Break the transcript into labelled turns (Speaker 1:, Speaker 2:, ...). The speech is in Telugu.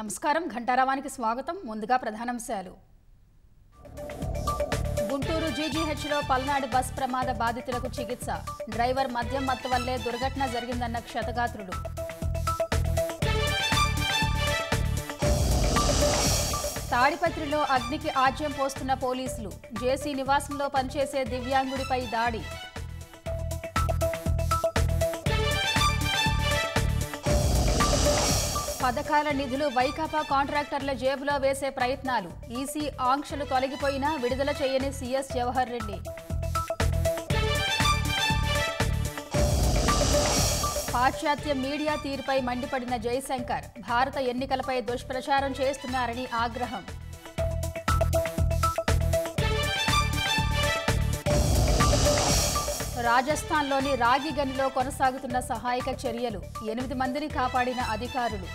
Speaker 1: నమస్కారం ఘంటారావానికి స్వాగతం. ముందుగా ప్రధానాంశాలు. గుంటూరు జీజీహెచ్లో పల్నాడు బస్ ప్రమాద బాధితులకు చికిత్స. డ్రైవర్ మద్యం మత్తు వల్లే దుర్ఘటన జరిగిందన్న క్షతగాత్రుడు. తాడిపత్రిలో అగ్నికి ఆజ్యం పోస్తున్న పోలీసులు. జేసీ నివాసంలో పనిచేసే దివ్యాంగుడిపై దాడి. పథకాల నిధులు వైకాపా కాంట్రాక్టర్ల జేబులో వేసే ప్రయత్నాలు. ఈసీ ఆంక్షలు తొలగిపోయినా విడుదల చేయని సీఎస్ జవహర్ రెడ్డి. పాశ్చాత్య మీడియా తీరుపై మండిపడిన జయశంకర్. భారత ఎన్నికలపై దుష్ప్రచారం చేస్తున్నారని ఆగ్రహం. రాజస్థాన్లోని రాగి గనిలో కొనసాగుతున్న సహాయక చర్యలు. 8 మందిని కాపాడిన అధికారులు.